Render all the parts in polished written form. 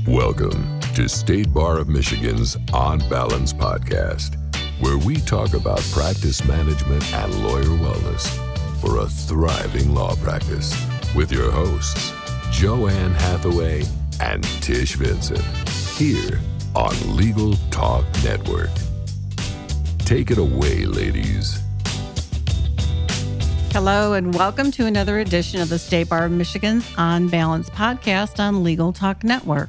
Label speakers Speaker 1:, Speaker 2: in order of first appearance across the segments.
Speaker 1: Welcome to State Bar of Michigan's On Balance podcast, where we talk about practice management and lawyer wellness for a thriving law practice with your hosts, Joanne Hathaway and Tish Vincent, here on Legal Talk Network. Take it away, ladies.
Speaker 2: Hello, and welcome to another edition of the State Bar of Michigan's On Balance podcast on Legal Talk Network.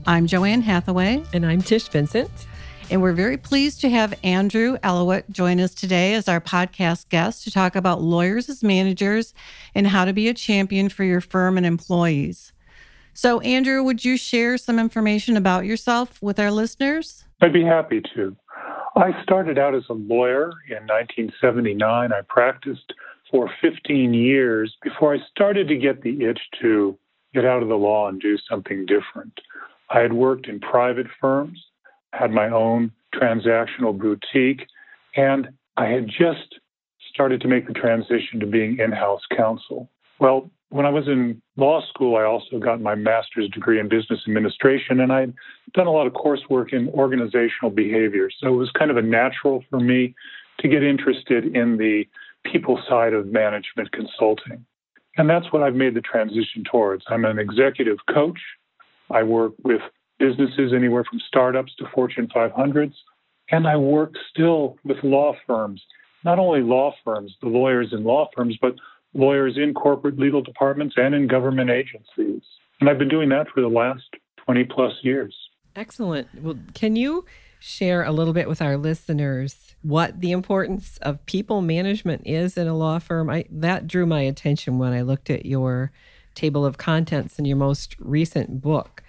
Speaker 2: I'm Joanne Hathaway.
Speaker 3: And I'm Tish Vincent.
Speaker 2: And we're very pleased to have Andrew Elowit join us today as our podcast guest to talk about lawyers as managers and how to be a champion for your firm and employees. So, Andrew, would you share some information about yourself with our listeners?
Speaker 4: I'd be happy to. I started out as a lawyer in 1979. I practiced for 15 years before I started to get the itch to get out of the law and do something different. I had worked in private firms, had my own transactional boutique, and I had just started to make the transition to being in-house counsel. Well, when I was in law school, I also got my master's degree in business administration, and I'd done a lot of coursework in organizational behavior. So it was kind of a natural for me to get interested in the people side of management consulting. And that's what I've made the transition towards. I'm an executive coach. I work with businesses anywhere from startups to Fortune 500s, and I work still with law firms, not only law firms, the lawyers in law firms, but lawyers in corporate legal departments and in government agencies. And I've been doing that for the last 20 plus years.
Speaker 3: Excellent. Well, can you share a little bit with our listeners what the importance of people management is in a law firm? That drew my attention when I looked at your table of contents in your most recent book.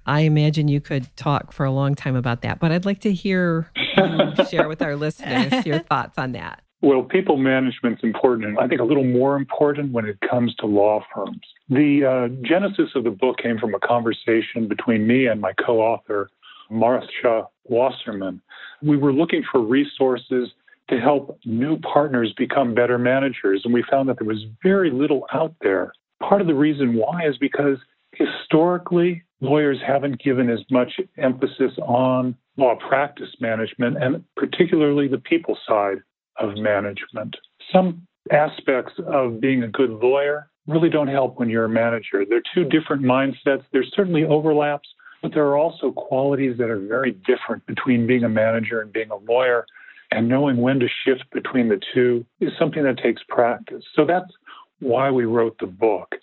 Speaker 3: I imagine you could talk for a long time about that, but I'd like to hear you share with our listeners your thoughts on that.
Speaker 4: Well, people management's important, and I think a little more important when it comes to law firms. The genesis of the book came from a conversation between me and my co-author, Marcia Wasserman. We were looking for resources to help new partners become better managers, and we found that there was very little out there. Part of the reason why is because historically, lawyers haven't given as much emphasis on law practice management, and particularly the people side of management. Some aspects of being a good lawyer really don't help when you're a manager. They're two different mindsets. There's certainly overlaps, but there are also qualities that are very different between being a manager and being a lawyer, and knowing when to shift between the two is something that takes practice. So that's why we wrote the book.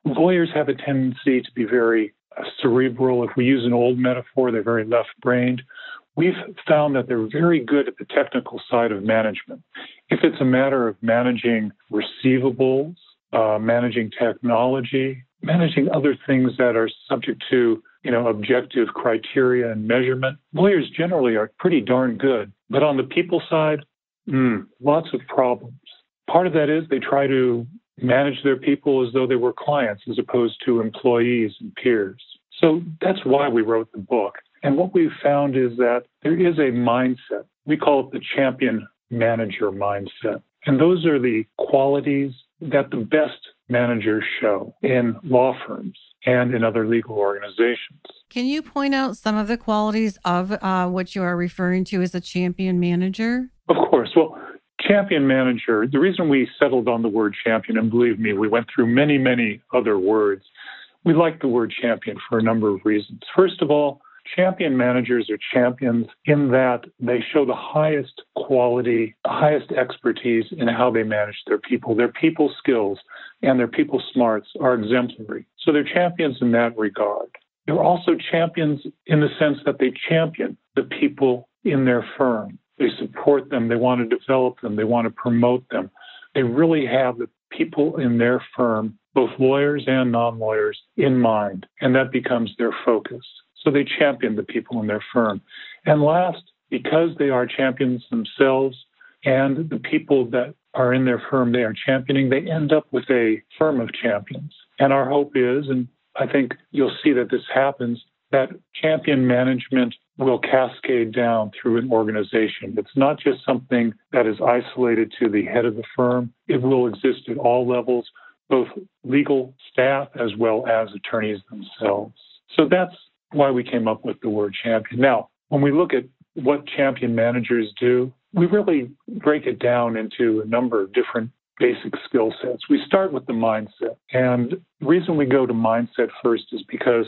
Speaker 4: Lawyers have a tendency to be very cerebral. If we use an old metaphor, they're very left-brained. We've found that they're very good at the technical side of management. If it's a matter of managing receivables, managing technology, managing other things that are subject to, objective criteria and measurement, lawyers generally are pretty darn good. But on the people side, lots of problems. Part of that is they try to manage their people as though they were clients as opposed to employees and peers. So that's why we wrote the book. And what we've found is that there is a mindset. We call it the champion manager mindset. And those are the qualities that the best managers show in law firms and in other legal organizations.
Speaker 2: Can you point out some of the qualities of what you are referring to as a champion manager?
Speaker 4: Of course. Well, champion manager, the reason we settled on the word champion, and believe me, we went through many, many other words. We like the word champion for a number of reasons. First of all, champion managers are champions in that they show the highest quality, the highest expertise in how they manage their people. Their people skills and their people smarts are exemplary. So they're champions in that regard. They're also champions in the sense that they champion the people in their firm. They support them. They want to develop them. They want to promote them. They really have the people in their firm, both lawyers and non-lawyers, in mind, and that becomes their focus. So they champion the people in their firm. And last, because they are champions themselves and the people that are in their firm they are championing, they end up with a firm of champions. And our hope is, and I think you'll see that this happens, that champion management will cascade down through an organization. It's not just something that is isolated to the head of the firm. It will exist at all levels, both legal staff as well as attorneys themselves. So that's why we came up with the word champion. Now, when we look at what champion managers do, we really break it down into a number of different basic skill sets. We start with the mindset. And the reason we go to mindset first is because,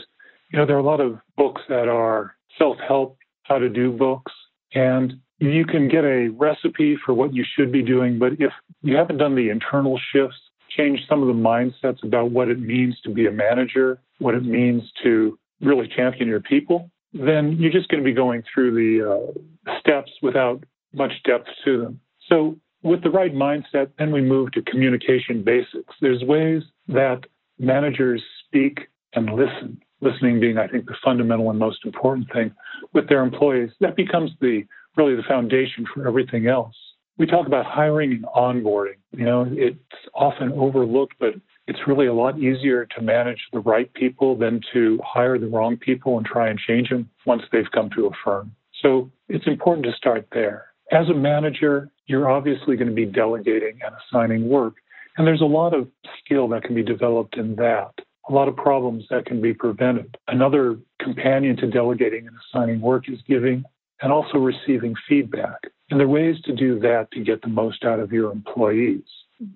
Speaker 4: there are a lot of books that are self-help, how to do books, and you can get a recipe for what you should be doing, but if you haven't done the internal shifts, change some of the mindsets about what it means to be a manager, what it means to really champion your people, then you're just going to be going through the steps without much depth to them. So with the right mindset, then we move to communication basics. There's ways that managers speak and listen, listening being, I think, the fundamental and most important thing with their employees. That becomes really the foundation for everything else. We talk about hiring and onboarding. It's often overlooked, but it's really a lot easier to manage the right people than to hire the wrong people and try and change them once they've come to a firm. So it's important to start there. As a manager, you're obviously going to be delegating and assigning work. And there's a lot of skill that can be developed in that, a lot of problems that can be prevented. Another companion to delegating and assigning work is giving and also receiving feedback. And there are ways to do that to get the most out of your employees.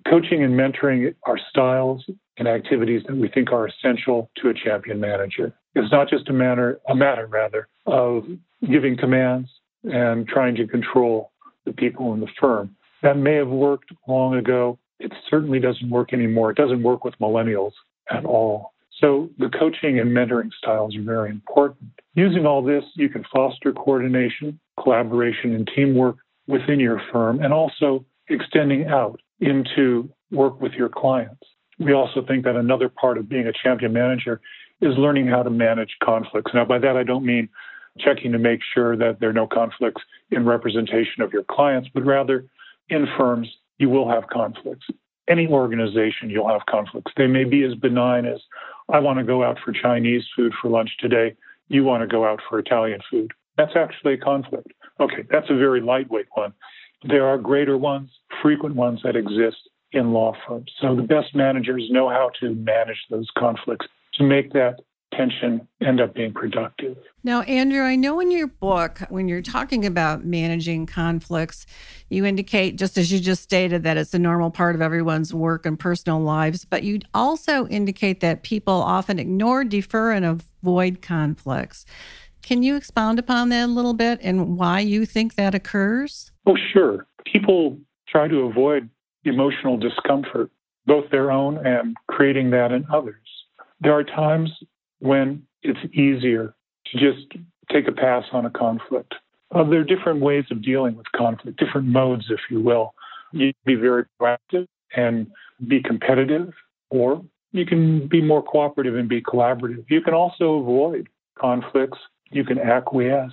Speaker 4: Coaching and mentoring are styles and activities that we think are essential to a champion manager. It's not just a matter of giving commands and trying to control the people in the firm. That may have worked long ago. It certainly doesn't work anymore. It doesn't work with millennials at all. So the coaching and mentoring styles are very important. Using all this, you can foster coordination, collaboration, and teamwork within your firm, and also extending out into work with your clients. We also think that another part of being a champion manager is learning how to manage conflicts. Now, by that, I don't mean checking to make sure that there are no conflicts in representation of your clients, but rather in firms, you will have conflicts. Any organization, you'll have conflicts. They may be as benign as, I want to go out for Chinese food for lunch today. You want to go out for Italian food. That's actually a conflict. Okay, that's a very lightweight one. There are greater ones, frequent ones that exist in law firms. So the best managers know how to manage those conflicts to make that tension end up being productive.
Speaker 2: Now, Andrew, I know in your book, when you're talking about managing conflicts, you indicate, just as you just stated, that it's a normal part of everyone's work and personal lives, but you also indicate that people often ignore, defer, and avoid conflicts. Can you expound upon that a little bit and why you think that occurs?
Speaker 4: Oh, sure. People try to avoid emotional discomfort, both their own and creating that in others. There are times when it's easier to just take a pass on a conflict. There are different ways of dealing with conflict, different modes, if you will. You can be very proactive and be competitive, or you can be more cooperative and be collaborative. You can also avoid conflicts. You can acquiesce.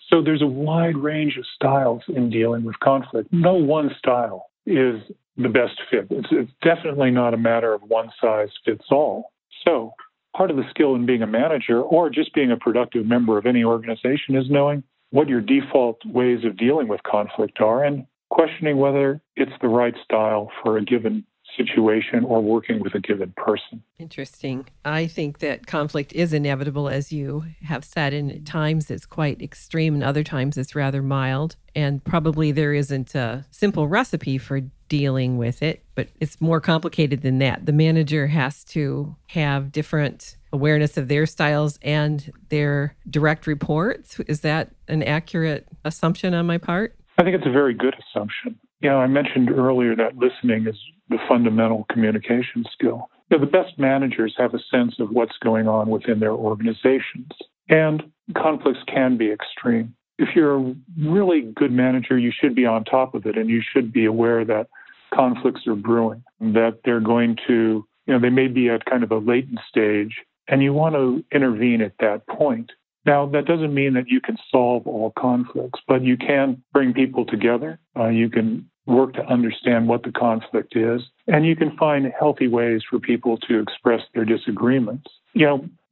Speaker 4: So there's a wide range of styles in dealing with conflict. No one style is the best fit. It's definitely not a matter of one size fits all. So part of the skill in being a manager or just being a productive member of any organization is knowing what your default ways of dealing with conflict are and questioning whether it's the right style for a given situation or working with a given person.
Speaker 3: Interesting. I think that conflict is inevitable, as you have said, and at times it's quite extreme and other times it's rather mild. And probably there isn't a simple recipe for dealing with it, but it's more complicated than that. The manager has to have different awareness of their styles and their direct reports. Is that an accurate assumption on my part?
Speaker 4: I think it's a very good assumption. I mentioned earlier that listening is the fundamental communication skill. The best managers have a sense of what's going on within their organizations, and conflicts can be extreme. If you're a really good manager, you should be on top of it, and you should be aware that conflicts are brewing, that they're going to, they may be at kind of a latent stage, and you want to intervene at that point. Now, that doesn't mean that you can solve all conflicts, but you can bring people together. You can work to understand what the conflict is, and you can find healthy ways for people to express their disagreements.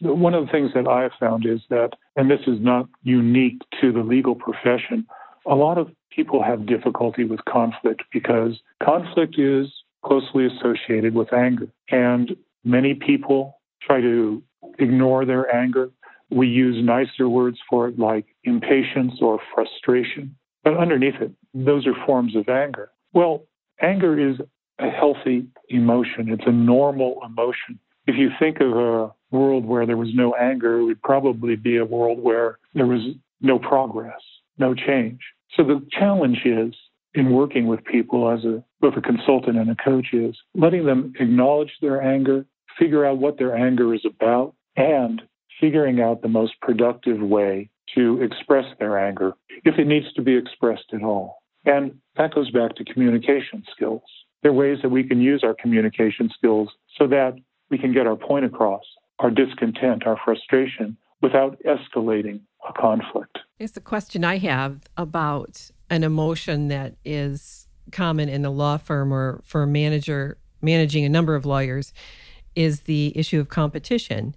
Speaker 4: One of the things that I have found is that, and this is not unique to the legal profession, a lot of people have difficulty with conflict because conflict is closely associated with anger, and many people try to ignore their anger. we use nicer words for it like impatience or frustration. But underneath it, those are forms of anger. Well, anger is a healthy emotion. It's a normal emotion. If you think of a world where there was no anger, it would probably be a world where there was no progress, no change. So the challenge is in working with people as both a consultant and a coach is letting them acknowledge their anger, figure out what their anger is about, and figuring out the most productive way to express their anger, if it needs to be expressed at all. And that goes back to communication skills. There are ways that we can use our communication skills so that we can get our point across, our discontent, our frustration, without escalating a conflict.
Speaker 3: It's a question I have about an emotion that is common in a law firm or for a manager managing a number of lawyers is the issue of competition,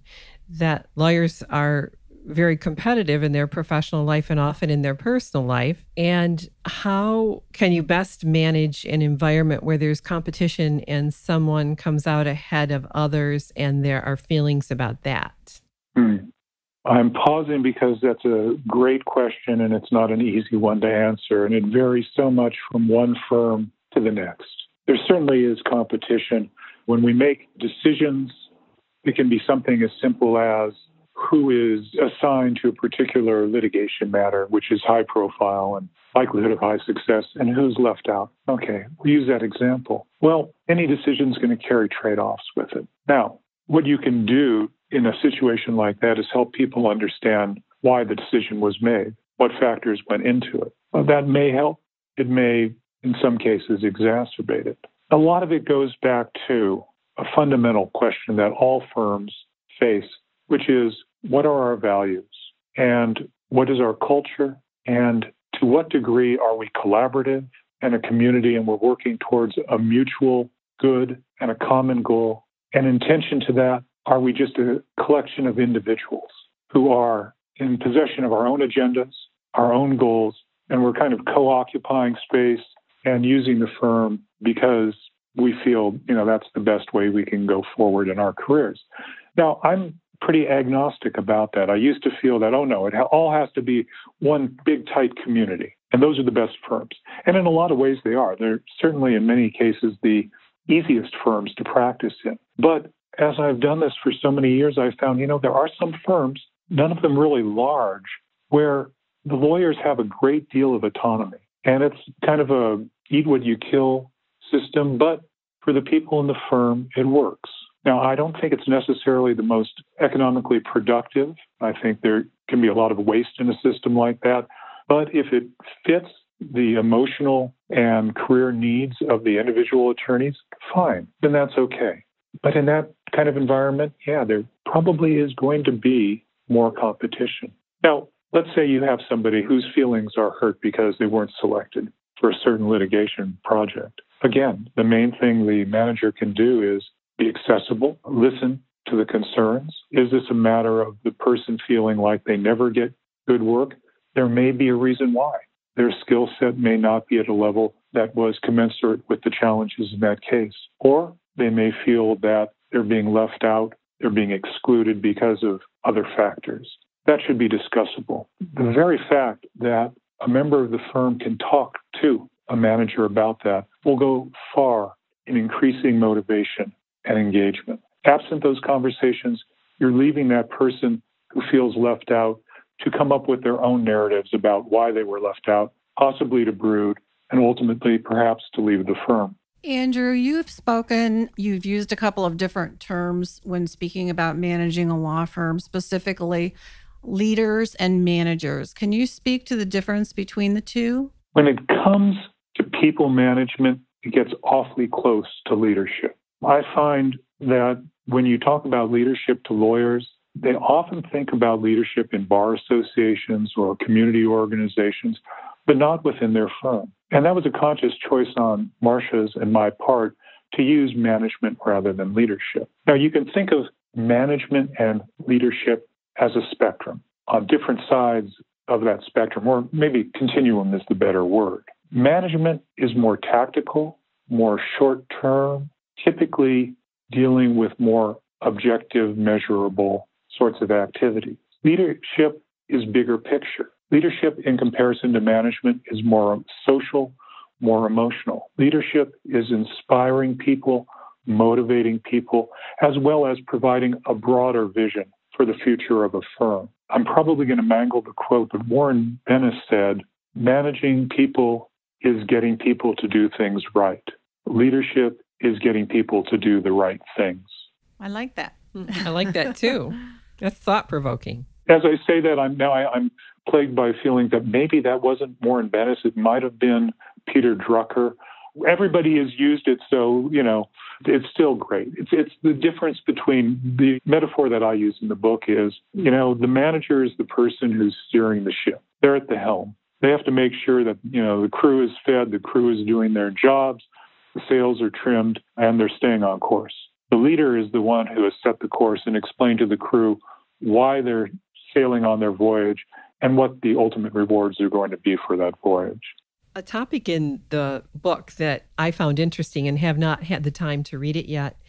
Speaker 3: that lawyers are very competitive in their professional life and often in their personal life. And how can you best manage an environment where there's competition and someone comes out ahead of others and there are feelings about that?
Speaker 4: I'm pausing because that's a great question and it's not an easy one to answer. And it varies so much from one firm to the next. There certainly is competition. When we make decisions, it can be something as simple as who is assigned to a particular litigation matter, which is high profile and likelihood of high success, and who's left out. Okay, we'll use that example. Well, any decision is going to carry trade-offs with it. Now, what you can do in a situation like that is help people understand why the decision was made, what factors went into it. Well, that may help. It may, in some cases, exacerbate it. A lot of it goes back to a fundamental question that all firms face, which is, what are our values? And what is our culture? And to what degree are we collaborative and a community and we're working towards a mutual good and a common goal? And in tension to that, are we just a collection of individuals who are in possession of our own agendas, our own goals, and we're kind of co-occupying space and using the firm because we feel, that's the best way we can go forward in our careers. Now, I'm pretty agnostic about that. I used to feel that, it all has to be one big, tight community. And those are the best firms. And in a lot of ways, they are. They're certainly, in many cases, the easiest firms to practice in. But as I've done this for so many years, I've found, there are some firms, none of them really large, where the lawyers have a great deal of autonomy. And it's kind of a eat what you kill system, but for the people in the firm, it works. Now, I don't think it's necessarily the most economically productive. I think there can be a lot of waste in a system like that. But if it fits the emotional and career needs of the individual attorneys, fine, then that's okay. But in that kind of environment, there probably is going to be more competition. Now, let's say you have somebody whose feelings are hurt because they weren't selected for a certain litigation project. Again, the main thing the manager can do is be accessible, listen to the concerns. Is this a matter of the person feeling like they never get good work? There may be a reason why. Their skill set may not be at a level that was commensurate with the challenges in that case. Or they may feel that they're being left out, they're being excluded because of other factors. That should be discussable. The very fact that a member of the firm can talk to a manager about that will go far in increasing motivation and engagement. Absent those conversations, you're leaving that person who feels left out to come up with their own narratives about why they were left out, possibly to brood, and ultimately perhaps to leave the firm.
Speaker 2: Andrew, you've used a couple of different terms when speaking about managing a law firm, specifically leaders and managers. Can you speak to the difference between the two?
Speaker 4: When it comes to people management, it gets awfully close to leadership. I find that when you talk about leadership to lawyers, they often think about leadership in bar associations or community organizations, but not within their firm. And that was a conscious choice on Marcia's and my part to use management rather than leadership. Now, you can think of management and leadership as a spectrum. On different sides of that spectrum, or maybe continuum is the better word. Management is more tactical, more short-term, typically dealing with more objective, measurable sorts of activities. Leadership is bigger picture. Leadership, in comparison to management, is more social, more emotional. Leadership is inspiring people, motivating people, as well as providing a broader vision for the future of a firm. I'm probably going to mangle the quote, but Warren Bennis said, managing people is getting people to do things right. Leadership is getting people to do the right things.
Speaker 2: I like that.
Speaker 3: I like that too. That's thought-provoking.
Speaker 4: As I say that, I'm plagued by feeling that maybe that wasn't Warren Bennis. It might have been Peter Drucker. Everybody has used it, so, it's still great. It's the difference between the metaphor that I use in the book is, the manager is the person who's steering the ship. They're at the helm. They have to make sure that, the crew is fed, the crew is doing their jobs, the sails are trimmed, and they're staying on course. The leader is the one who has set the course and explained to the crew why they're sailing on their voyage and what the ultimate rewards are going to be for that voyage.
Speaker 3: A topic in the book that I found interesting and have not had the time to read it yet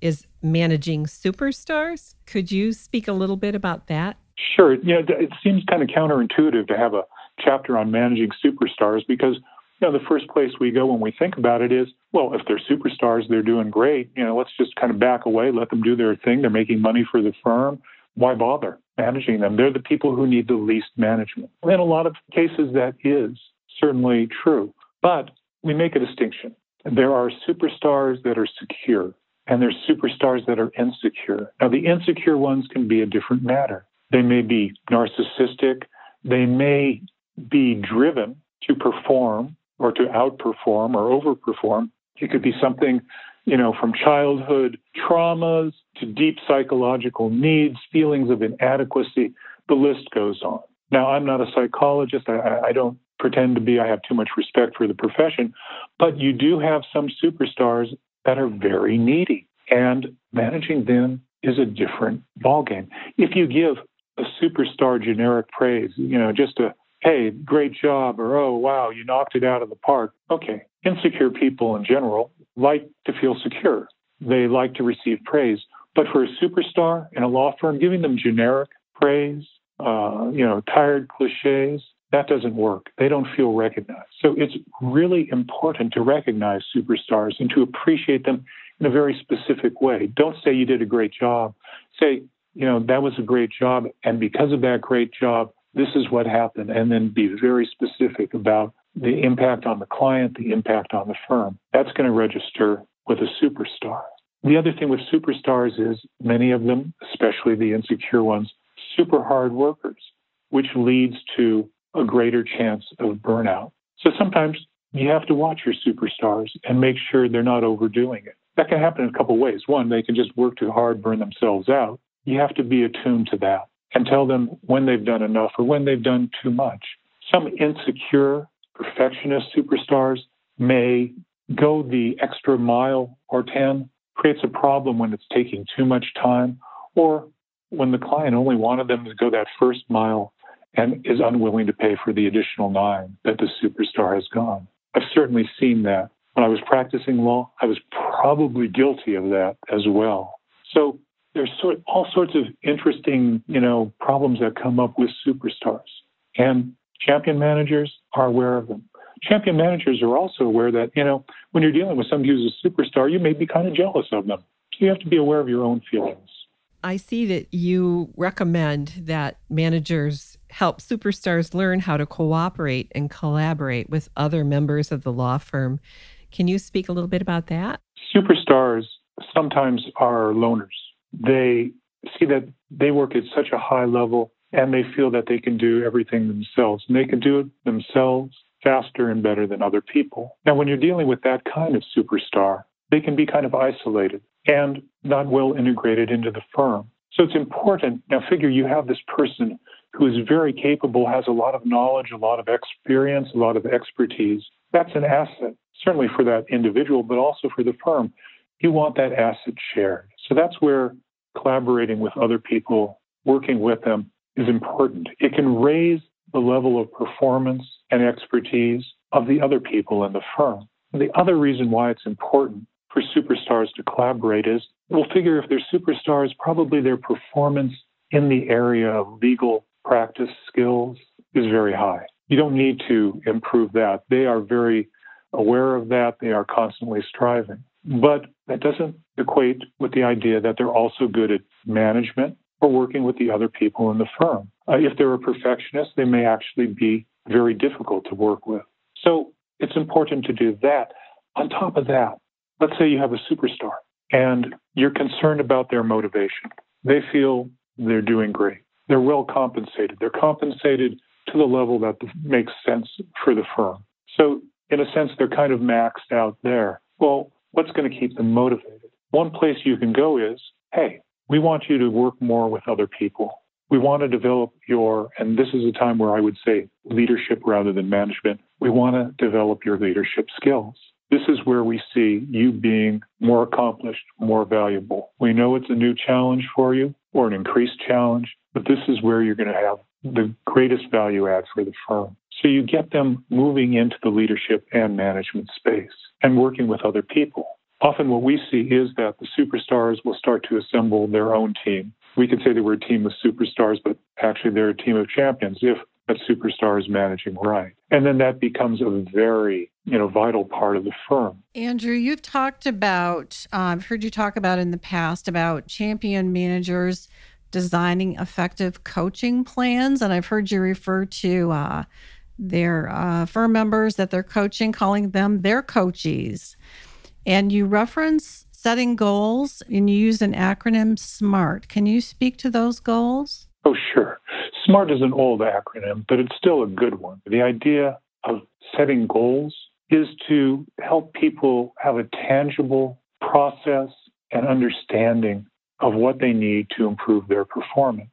Speaker 3: is managing superstars. Could you speak a little bit about that?
Speaker 4: Sure. It seems kind of counterintuitive to have a chapter on managing superstars because, the first place we go when we think about it is, well, if they're superstars, they're doing great. Let's just kind of back away, let them do their thing. They're making money for the firm. Why bother managing them? They're the people who need the least management. In a lot of cases, that is certainly true. But we make a distinction. There are superstars that are secure, and there's superstars that are insecure. Now, the insecure ones can be a different matter. They may be narcissistic. They may be driven to perform or to outperform or overperform. It could be something, from childhood traumas to deep psychological needs, feelings of inadequacy. The list goes on. Now, I'm not a psychologist. I don't pretend to be. I have too much respect for the profession. But you do have some superstars that are very needy, and managing them is a different ballgame. If you give a superstar generic praise, just a, hey, great job, or, oh, wow, you knocked it out of the park. Okay. Insecure people in general like to feel secure. They like to receive praise. But for a superstar in a law firm, giving them generic praise, tired cliches, that doesn't work. They don't feel recognized. So it's really important to recognize superstars and to appreciate them in a very specific way. Don't say you did a great job. Say, that was a great job, and because of that great job, this is what happened, and then be very specific about the impact on the client, the impact on the firm. That's going to register with a superstar. The other thing with superstars is many of them, especially the insecure ones, super hard workers, which leads to a greater chance of burnout. So sometimes you have to watch your superstars and make sure they're not overdoing it. That can happen in a couple of ways. One, they can just work too hard, burn themselves out. You have to be attuned to that and tell them when they've done enough or when they've done too much. Some insecure perfectionist superstars may go the extra mile or 10, creates a problem when it's taking too much time, or when the client only wanted them to go that first mile and is unwilling to pay for the additional 9 that the superstar has gone. I've certainly seen that. When I was practicing law, I was probably guilty of that as well. So there's all sorts of interesting, problems that come up with superstars. And champion managers are aware of them. Champion managers are also aware that, when you're dealing with somebody who's a superstar, you may be kind of jealous of them. So you have to be aware of your own feelings.
Speaker 3: I see that you recommend that managers help superstars learn how to cooperate and collaborate with other members of the law firm. Can you speak a little bit about that?
Speaker 4: Superstars sometimes are loners. They see that they work at such a high level and they feel that they can do everything themselves. And they can do it themselves faster and better than other people. Now, when you're dealing with that kind of superstar, they can be kind of isolated and not well integrated into the firm. So it's important. Now, figure you have this person who is very capable, has a lot of knowledge, a lot of experience, a lot of expertise. That's an asset, certainly for that individual, but also for the firm. You want that asset shared. So that's where collaborating with other people, working with them is important. It can raise the level of performance and expertise of the other people in the firm. And the other reason why it's important for superstars to collaborate is, we'll figure if they're superstars, probably their performance in the area of legal practice skills is very high. You don't need to improve that. They are very aware of that. They are constantly striving. But that doesn't equate with the idea that they're also good at management or working with the other people in the firm. If they're a perfectionist, they may actually be very difficult to work with. So it's important to do that. On top of that, let's say you have a superstar and you're concerned about their motivation. They feel they're doing great. They're well compensated. They're compensated to the level that makes sense for the firm. So in a sense, they're kind of maxed out there. Well, what's going to keep them motivated? One place you can go is, hey, we want you to work more with other people. We want to develop and this is a time where I would say leadership rather than management. We want to develop your leadership skills. This is where we see you being more accomplished, more valuable. We know it's a new challenge for you or an increased challenge, but this is where you're going to have the greatest value add for the firm. So you get them moving into the leadership and management space and working with other people. Often what we see is that the superstars will start to assemble their own team. We could say they were a team of superstars, but actually they're a team of champions if that superstar is managing right. And then that becomes a very, vital part of the firm.
Speaker 2: Andrew, you've talked about, I've heard you talk about in the past about champion managers designing effective coaching plans. And I've heard you refer to their firm members that they're coaching, calling them their coachees. And you reference setting goals and you use an acronym SMART. Can you speak to those goals?
Speaker 4: Oh, sure. SMART is an old acronym, but it's still a good one. The idea of setting goals is to help people have a tangible process and understanding of what they need to improve their performance.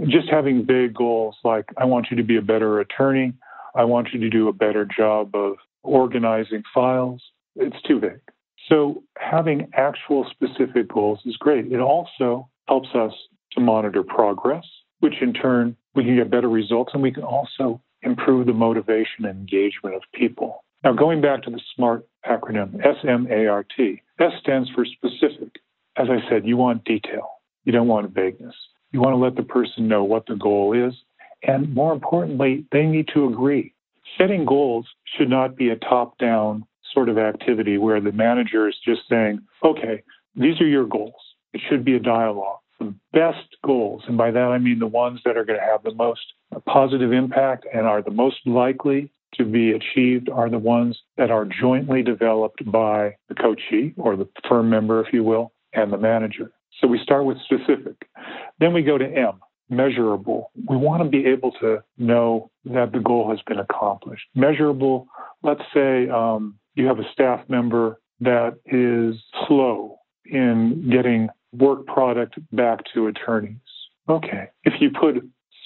Speaker 4: Just having big goals like, I want you to be a better attorney, I want you to do a better job of organizing files, it's too big. So having actual specific goals is great. It also helps us to monitor progress, which in turn we can get better results, and we can also improve the motivation and engagement of people. Now, going back to the SMART acronym, S-M-A-R-T, S stands for specific. As I said, you want detail. You don't want vagueness. You want to let the person know what the goal is, and more importantly, they need to agree. Setting goals should not be a top-down sort of activity where the manager is just saying, okay, these are your goals. It should be a dialogue. The best goals, and by that I mean the ones that are going to have the most positive impact and are the most likely to be achieved, are the ones that are jointly developed by the coachee or the firm member, if you will, and the manager. So we start with specific. Then we go to M, measurable. We want to be able to know that the goal has been accomplished. Measurable, let's say you have a staff member that is slow in getting work product back to attorneys. Okay, if you put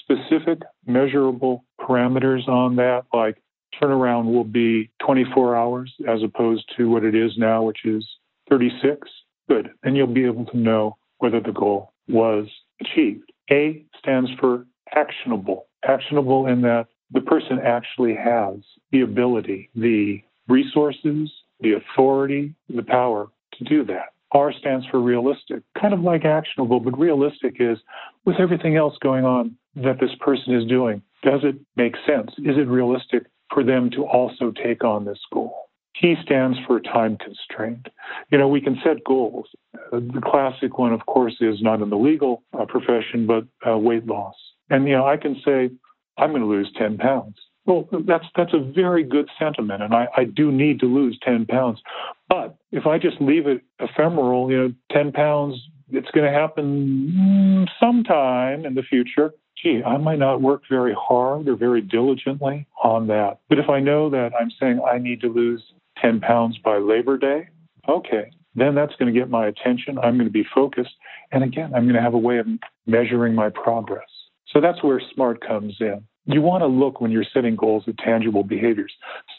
Speaker 4: specific, measurable parameters on that, like turnaround will be 24 hours as opposed to what it is now, which is 36, good. Then you'll be able to know whether the goal was achieved. A stands for actionable. Actionable in that the person actually has the ability, the resources, the authority, the power to do that. R stands for realistic, kind of like actionable, but realistic is with everything else going on that this person is doing, does it make sense? Is it realistic for them to also take on this goal? T stands for time constraint. We can set goals. The classic one, of course, is not in the legal profession, but weight loss. And, I can say, I'm going to lose 10 pounds. Well, that's a very good sentiment, and I do need to lose 10 pounds. But if I just leave it ephemeral, 10 pounds, it's going to happen sometime in the future. Gee, I might not work very hard or very diligently on that. But if I know that I'm saying I need to lose 10 pounds by Labor Day, okay, then that's going to get my attention. I'm going to be focused. And again, I'm going to have a way of measuring my progress. So that's where SMART comes in. You want to look when you're setting goals at tangible behaviors.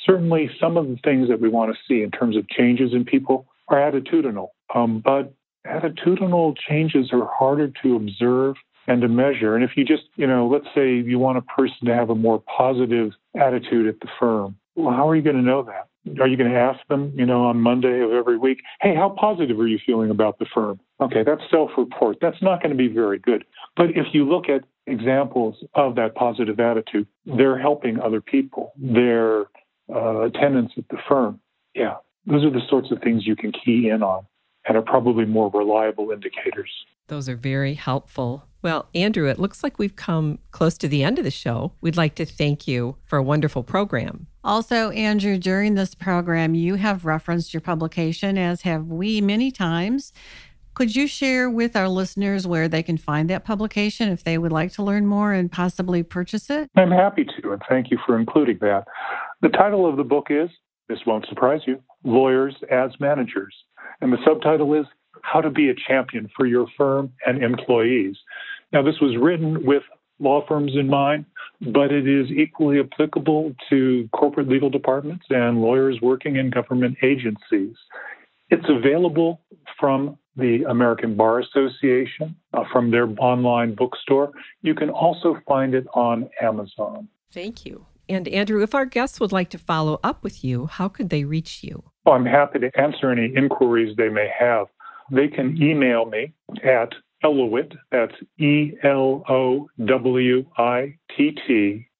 Speaker 4: Certainly, some of the things that we want to see in terms of changes in people are attitudinal. But attitudinal changes are harder to observe and to measure. And if you just, let's say you want a person to have a more positive attitude at the firm, well, how are you going to know that? Are you going to ask them, on Monday of every week, hey, how positive are you feeling about the firm? Okay, that's self-report. That's not going to be very good. But if you look at examples of that positive attitude, they're helping other people, their attendance at the firm. Yeah, those are the sorts of things you can key in on and are probably more reliable indicators.
Speaker 3: Those are very helpful. Well, Andrew, it looks like we've come close to the end of the show. We'd like to thank you for a wonderful program.
Speaker 2: Also, Andrew, during this program, you have referenced your publication, as have we many times. Could you share with our listeners where they can find that publication if they would like to learn more and possibly purchase it?
Speaker 4: I'm happy to, and thank you for including that. The title of the book is, this won't surprise you, Lawyers as Managers. And the subtitle is How to Be a Champion for Your Firm and Employees. Now, this was written with law firms in mind, but it is equally applicable to corporate legal departments and lawyers working in government agencies. It's available from the American Bar Association, from their online bookstore. You can also find it on Amazon.
Speaker 3: Thank you. And Andrew, if our guests would like to follow up with you, how could they reach you?
Speaker 4: Oh, I'm happy to answer any inquiries they may have. They can email me at Elowitt, that's ELOWITT,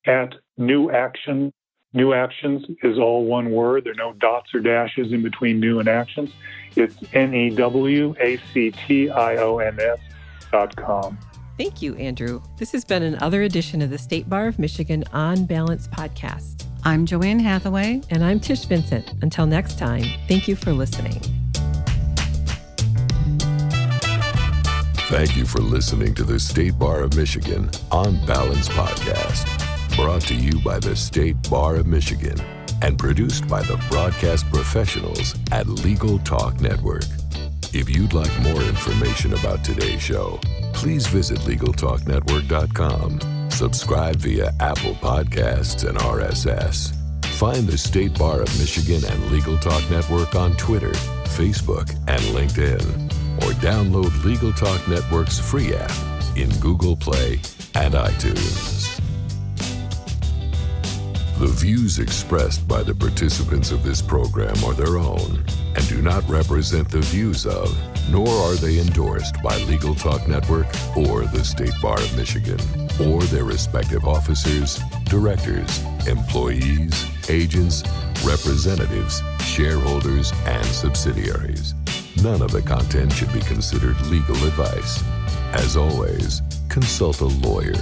Speaker 4: at New Action. New Actions is all one word. There are no dots or dashes in between New and Actions. It's NEWACTIONS.com.
Speaker 3: Thank you, Andrew. This has been another edition of the State Bar of Michigan On Balance podcast.
Speaker 2: I'm Joanne Hathaway.
Speaker 3: And I'm Tish Vincent. Until next time, thank you for listening.
Speaker 1: Thank you for listening to the State Bar of Michigan On Balance podcast, brought to you by the State Bar of Michigan and produced by the broadcast professionals at Legal Talk Network. If you'd like more information about today's show, please visit LegalTalkNetwork.com. Subscribe via Apple Podcasts and RSS. Find the State Bar of Michigan and Legal Talk Network on Twitter, Facebook, and LinkedIn. Or download Legal Talk Network's free app in Google Play and iTunes. The views expressed by the participants of this program are their own and do not represent the views of, nor are they endorsed by Legal Talk Network or the State Bar of Michigan, or their respective officers, directors, employees, agents, representatives, shareholders, and subsidiaries. None of the content should be considered legal advice. As always, consult a lawyer.